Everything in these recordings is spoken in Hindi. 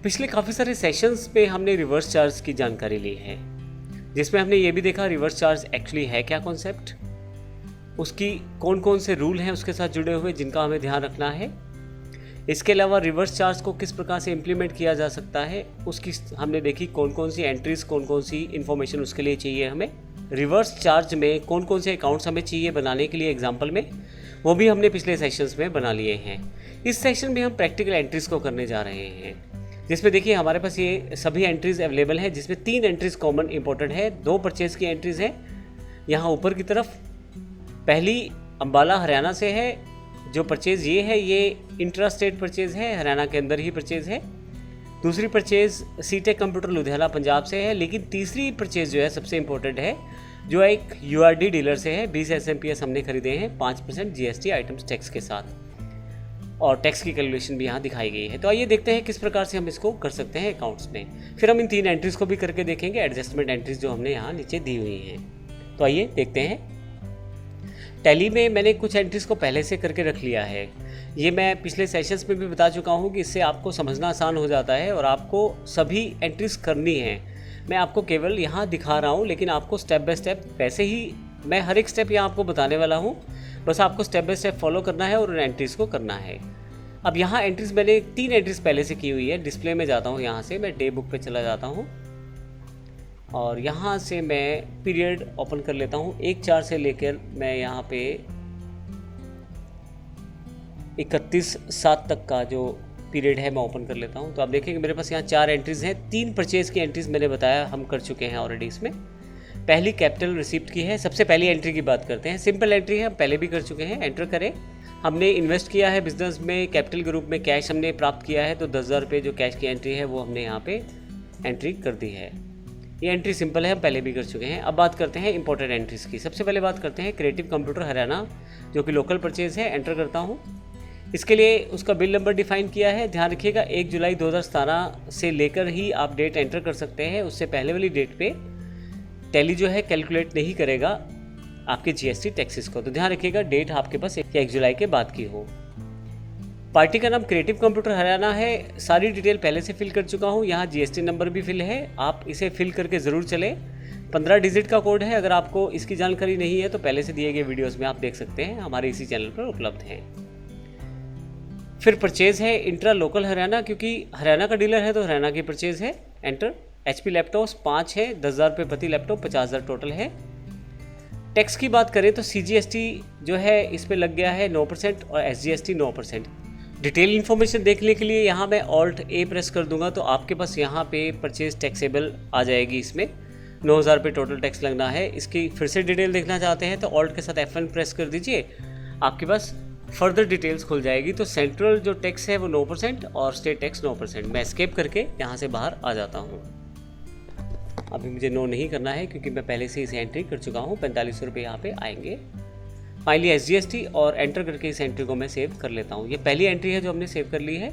पिछले काफ़ी सारे सेशंस पे हमने रिवर्स चार्ज की जानकारी ली है, जिसमें हमने ये भी देखा रिवर्स चार्ज एक्चुअली है क्या कॉन्सेप्ट, उसकी कौन कौन से रूल हैं उसके साथ जुड़े हुए जिनका हमें ध्यान रखना है। इसके अलावा रिवर्स चार्ज को किस प्रकार से इम्प्लीमेंट किया जा सकता है उसकी हमने देखी, कौन कौन सी एंट्रीज, कौन कौन सी इन्फॉर्मेशन उसके लिए चाहिए हमें। रिवर्स चार्ज में कौन कौन से अकाउंट्स हमें चाहिए बनाने के लिए एग्जाम्पल में, वो भी हमने पिछले सेशंस में बना लिए हैं। इस सेशन में हम प्रैक्टिकल एंट्रीज को करने जा रहे हैं, जिसमें देखिए हमारे पास ये सभी एंट्रीज अवेलेबल हैं, जिसमें 3 एंट्रीज कॉमन इंपॉर्टेंट है। 2 परचेज की एंट्रीज हैं यहाँ ऊपर की तरफ। पहली अंबाला हरियाणा से है, जो परचेज ये है ये इंट्रा स्टेट परचेज है, हरियाणा के अंदर ही परचेज है। दूसरी परचेज सीटेक कंप्यूटर लुधियाना पंजाब से है। लेकिन तीसरी परचेज जो है सबसे इंपॉर्टेंट है, जो एक यूआरडी डीलर से है। 20 एसएमपीएस हमने खरीदे हैं 5% जीएसटी आइटम्स टैक्स के साथ, और टैक्स की कैलकुलेशन भी यहाँ दिखाई गई है। तो आइए देखते हैं किस प्रकार से हम इसको कर सकते हैं अकाउंट्स में। फिर हम इन 3 एंट्रीज को भी करके देखेंगे, एडजस्टमेंट एंट्रीज जो हमने यहाँ नीचे दी हुई हैं। तो आइए देखते हैं। टैली में मैंने कुछ एंट्रीज को पहले से करके रख लिया है। ये मैं पिछले सेशंस में भी बता चुका हूँ कि इससे आपको समझना आसान हो जाता है और आपको सभी एंट्रीज करनी है। मैं आपको केवल यहाँ दिखा रहा हूँ, लेकिन आपको स्टेप बाय स्टेप, वैसे ही मैं हर एक स्टेप यहाँ आपको बताने वाला हूँ, बस आपको स्टेप बाय स्टेप फॉलो करना है और उन एंट्रीज़ को करना है। अब यहाँ एंट्रीज़ मैंने 3 एंट्रीज़ पहले से की हुई है। डिस्प्ले में जाता हूँ, यहाँ से मैं डे बुक पे चला जाता हूँ और यहाँ से मैं पीरियड ओपन कर लेता हूँ। 1/4 से लेकर मैं यहाँ पे 31/7 तक का जो पीरियड है मैं ओपन कर लेता हूँ। तो आप देखेंगे मेरे पास यहाँ 4 एंट्रीज़ हैं। 3 परचेज़ की एंट्रीज़ मैंने बताया हम कर चुके हैं ऑलरेडी। इसमें पहली कैपिटल रिसिप्ट की है। सबसे पहली एंट्री की बात करते हैं। सिंपल एंट्री है, हम पहले भी कर चुके हैं। एंटर करें, हमने इन्वेस्ट किया है बिजनेस में, कैपिटल के रूप में कैश हमने प्राप्त किया है, तो 10,000 रुपये जो कैश की एंट्री है वो हमने यहाँ पे एंट्री कर दी है। ये एंट्री सिंपल है, हम पहले भी कर चुके हैं। अब बात करते हैं इंपॉर्टेंट एंट्रीज़ की। सबसे पहले बात करते हैं क्रिएटिव कंप्यूटर हरियाणा, जो कि लोकल परचेज़ है। एंटर करता हूँ। इसके लिए उसका बिल नंबर डिफाइन किया है। ध्यान रखिएगा 1 जुलाई 2017 से लेकर ही आप डेट एंटर कर सकते हैं। उससे पहले वाली डेट पे टैली जो है कैलकुलेट नहीं करेगा आपके जीएसटी टैक्सेस को। तो ध्यान रखिएगा डेट आपके पास 1 जुलाई के बाद की हो। पार्टी का नाम क्रिएटिव कंप्यूटर हरियाणा है। सारी डिटेल पहले से फिल कर चुका हूँ। यहाँ जीएसटी नंबर भी फिल है, आप इसे फिल करके ज़रूर चलें। 15 डिजिट का कोड है। अगर आपको इसकी जानकारी नहीं है तो पहले से दिए गए वीडियोज़ में आप देख सकते हैं, हमारे इसी चैनल पर उपलब्ध हैं। फिर परचेज़ है इंट्रा लोकल हरियाणा, क्योंकि हरियाणा का डीलर है तो हरियाणा की परचेज़ है। एंटर। HP लैपटॉप्स 5 है, 10,000 रुपये प्रति लैपटॉप, 50,000 टोटल है। टैक्स की बात करें तो CGST जो है इस पर लग गया है 9% और SGST 9%। डिटेल इन्फॉर्मेशन देखने के लिए यहाँ मैं Alt A प्रेस कर दूंगा तो आपके पास यहाँ पे परचेज टैक्सेबल आ जाएगी। इसमें 9,000 रुपये टोटल टैक्स लगना है। इसकी फिर से डिटेल देखना चाहते हैं तो Alt के साथ F1 प्रेस कर दीजिए, आपके पास फर्दर डिटेल्स खुल जाएगी। तो सेंट्रल जो टैक्स है वो 9% और स्टेट टैक्स 9%। मैं एस्केप करके यहाँ से बाहर आ जाता हूँ। अभी मुझे नो नहीं करना है क्योंकि मैं पहले से इसे एंट्री कर चुका हूँ। 4500 रुपये यहाँ पे आएंगे। फाइनली SGST और एंटर करके इस एंट्री को मैं सेव कर लेता हूँ। ये पहली एंट्री है जो हमने सेव कर ली है।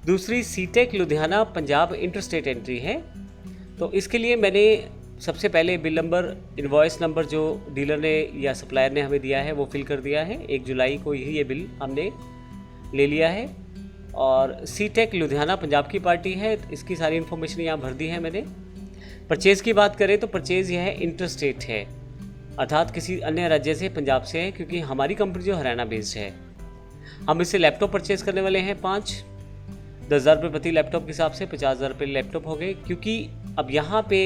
दूसरी सीटेक लुधियाना पंजाब इंटरस्टेट एंट्री है। तो इसके लिए मैंने सबसे पहले बिल नंबर, इनवॉइस नंबर जो डीलर ने या सप्लायर ने हमें दिया है वो फिल कर दिया है। 1 जुलाई को ही ये बिल हमने ले लिया है। और सीटेक लुधियाना पंजाब की पार्टी है, इसकी सारी इन्फॉर्मेशन यहाँ भर दी है मैंने। परचेज़ की बात करें तो परचेज़ यह है इंटरस्टेट है, अर्थात किसी अन्य राज्य से, पंजाब से है, क्योंकि हमारी कंपनी जो हरियाणा बेस्ड है। हम इससे लैपटॉप परचेज़ करने वाले हैं 5, 10,000 रुपये प्रति लैपटॉप के हिसाब से 50,000 रुपये लैपटॉप हो गए। क्योंकि अब यहाँ पे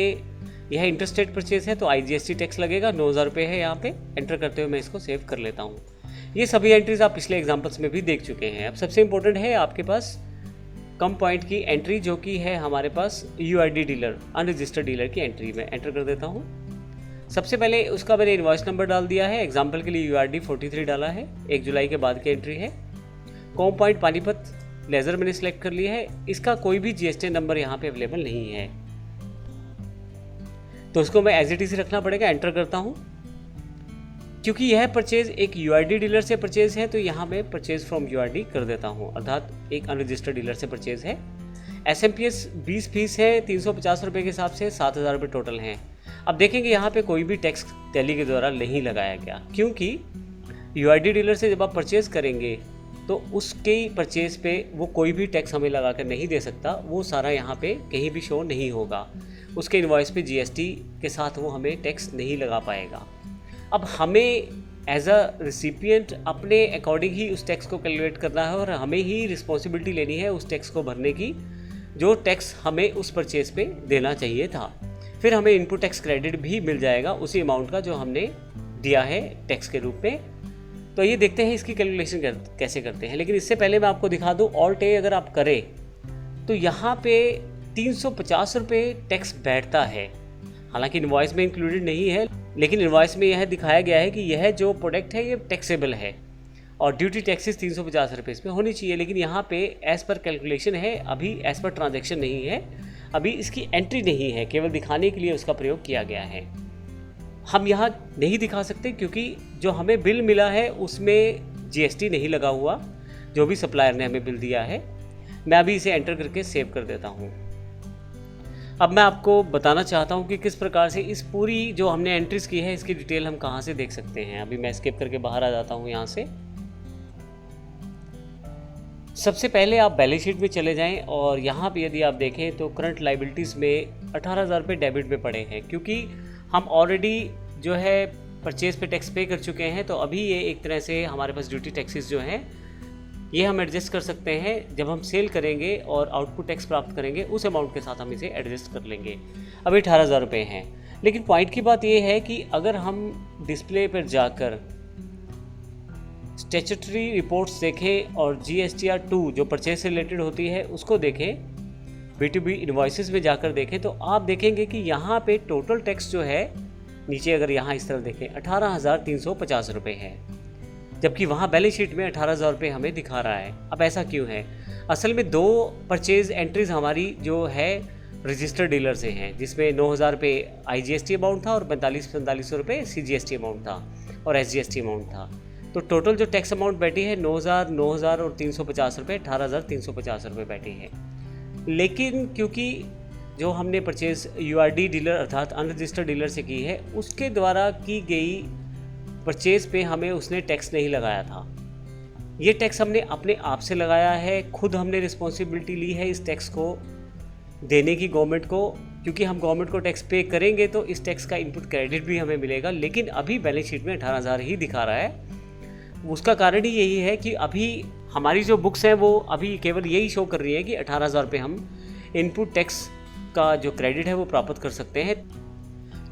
यह इंटरस्टेट परचेज़ है तो IGST टैक्स लगेगा, 9,000 रुपये है यहाँ पे। एंटर करते हुए मैं इसको सेव कर लेता हूँ। ये सभी एंट्रीज़ आप पिछले एग्जाम्पल्स में भी देख चुके हैं। अब सबसे इंपॉर्टेंट है आपके पास कम पॉइंट की एंट्री, जो कि है हमारे पास URD डीलर, अनरजिस्टर्ड डीलर की एंट्री में एंटर कर देता हूँ। सबसे पहले उसका मैंने इनवॉइस नंबर डाल दिया है। एग्जाम्पल के लिए URD 43 डाला है। 1 जुलाई के बाद की एंट्री है। कॉम पॉइंट पानीपत लेज़र मैंने सेलेक्ट कर लिया है। इसका कोई भी GST नंबर यहाँ पे अवेलेबल नहीं है, तो उसको मैं एज इट इज रखना पड़ेगा। एंटर करता हूँ। क्योंकि यह परचेज़ एक URD डीलर से परचेज़ है तो यहाँ मैं परचेज़ फ्रॉम URD कर देता हूँ, अर्थात एक अनरजिस्टर्ड डीलर से परचेज़ है। SMPS 20 फीस है, 350 रुपये के हिसाब से 7,000 रुपये टोटल हैं। अब देखेंगे यहाँ पे कोई भी टैक्स टैली के द्वारा नहीं लगाया गया, क्योंकि URD डीलर से जब आप परचेज़ करेंगे तो उसके परचेज़ पे वो कोई भी टैक्स हमें लगा कर नहीं दे सकता, वो सारा यहाँ पे कहीं भी शो नहीं होगा। उसके इनवॉइस पे जीएसटी के साथ वो हमें टैक्स नहीं लगा पाएगा। अब हमें एज अ रिसिपिएंट अपने अकॉर्डिंग ही उस टैक्स को कैलकुलेट करना है और हमें ही रिस्पॉन्सिबिलिटी लेनी है उस टैक्स को भरने की, जो टैक्स हमें उस परचेज़ पे देना चाहिए था। फिर हमें इनपुट टैक्स क्रेडिट भी मिल जाएगा उसी अमाउंट का जो हमने दिया है टैक्स के रूप में। तो ये देखते हैं इसकी कैलकुलेशन कैसे करते हैं। लेकिन इससे पहले मैं आपको दिखा दूँ, ऑल्ट ए अगर आप करें तो यहाँ पे 350 रुपये टैक्स बैठता है। हालांकि इनवॉइस में इंक्लूडेड नहीं है, लेकिन इनवॉइस में यह दिखाया गया है कि यह जो प्रोडक्ट है ये टैक्सेबल है और ड्यूटी टैक्सेस 350 रुपये इसमें होनी चाहिए। लेकिन यहाँ पे एज़ पर कैलकुलेशन है, अभी एज़ पर ट्रांजैक्शन नहीं है, अभी इसकी एंट्री नहीं है, केवल दिखाने के लिए उसका प्रयोग किया गया है। हम यहाँ नहीं दिखा सकते क्योंकि जो हमें बिल मिला है उसमें जीएसटी नहीं लगा हुआ, जो भी सप्लायर ने हमें बिल दिया है। मैं अभी इसे एंटर करके सेव कर देता हूँ। अब मैं आपको बताना चाहता हूँ कि किस प्रकार से इस पूरी जो हमने एंट्रीज की है इसकी डिटेल हम कहाँ से देख सकते हैं। अभी मैं स्किप करके बाहर आ जाता हूँ यहाँ से। सबसे पहले आप बैलेंस शीट में चले जाएं और यहाँ पे यदि आप देखें तो करंट लाइबिलिटीज़ में 18,000 रुपये डेबिट में पड़े हैं, क्योंकि हम ऑलरेडी जो है परचेज़ पे टैक्स पे कर चुके हैं। तो अभी ये एक तरह से हमारे पास ड्यूटी टैक्सेस जो हैं ये हम एडजस्ट कर सकते हैं। जब हम सेल करेंगे और आउटपुट टैक्स प्राप्त करेंगे उस अमाउंट के साथ हम इसे एडजस्ट कर लेंगे। अभी 18,000 रुपये हैं। लेकिन पॉइंट की बात ये है कि अगर हम डिस्प्ले पर जाकर स्टैट्यूटरी रिपोर्ट्स देखें और GSTR 2 जो परचेज से रिलेटेड होती है उसको देखें, B2B इनवॉइसेस में जाकर देखें, तो आप देखेंगे कि यहाँ पे टोटल टैक्स जो है नीचे अगर यहाँ इस तरह देखें 18,350 रुपये है, जबकि वहाँ बैलेंस शीट में 18,000 रुपये हमें दिखा रहा है। अब ऐसा क्यों है? असल में दो परचेज एंट्रीज हमारी जो है रजिस्टर्ड डीलर से हैं, जिसमें 9,000 रुपये IGST अमाउंट था और 4500 रुपये CGST अमाउंट था और SGST अमाउंट था। तो टोटल जो टैक्स अमाउंट बैठी है 9,000 और 350 रुपये, 18,350 रुपये बैठी है। लेकिन क्योंकि जो हमने परचेज URD डीलर अर्थात अनरजिस्टर्ड डीलर से की है उसके द्वारा की गई परचेज पे हमें उसने टैक्स नहीं लगाया था। ये टैक्स हमने अपने आप से लगाया है, खुद हमने रिस्पॉन्सिबिलिटी ली है इस टैक्स को देने की गवर्नमेंट को, क्योंकि हम गवर्नमेंट को टैक्स पे करेंगे तो इस टैक्स का इनपुट क्रेडिट भी हमें मिलेगा। लेकिन अभी बैलेंस शीट में 18,000 ही दिखा रहा है। उसका कारण ही यही है कि अभी हमारी जो बुक्स हैं वो अभी केवल यही शो कर रही है कि 18,000 रुपये हम इनपुट टैक्स का जो क्रेडिट है वो प्राप्त कर सकते हैं,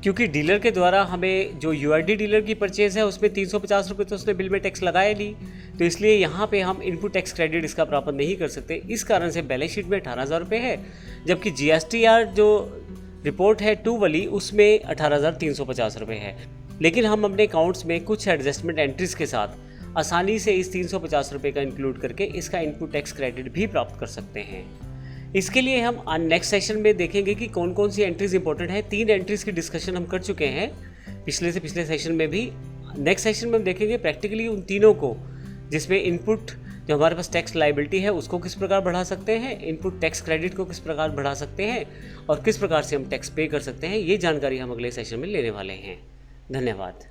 क्योंकि डीलर के द्वारा हमें जो URD डीलर की परचेज़ है उसमें 350 रुपये तो उसने बिल में टैक्स लगाया नहीं, तो इसलिए यहाँ पे हम इनपुट टैक्स क्रेडिट इसका प्राप्त नहीं कर सकते। इस कारण से बैलेंस शीट में 18,000 रुपये है, जबकि GSTR जो रिपोर्ट है 2 वाली उसमें 18,350 रुपये है। लेकिन हम अपने अकाउंट्स में कुछ एडजस्टमेंट एंट्रीज के साथ आसानी से इस 350 रुपये का इंक्लूड करके इसका इनपुट टैक्स क्रेडिट भी प्राप्त कर सकते हैं। इसके लिए हम नेक्स्ट सेशन में देखेंगे कि कौन कौन सी एंट्रीज इंपॉर्टेंट है। 3 एंट्रीज की डिस्कशन हम कर चुके हैं पिछले से पिछले सेशन में भी। नेक्स्ट सेशन में हम देखेंगे प्रैक्टिकली उन तीनों को, जिसमें इनपुट जो हमारे पास टैक्स लायबिलिटी है उसको किस प्रकार बढ़ा सकते हैं, इनपुट टैक्स क्रेडिट को किस प्रकार बढ़ा सकते हैं और किस प्रकार से हम टैक्स पे कर सकते हैं। ये जानकारी हम अगले सेशन में लेने वाले हैं। धन्यवाद।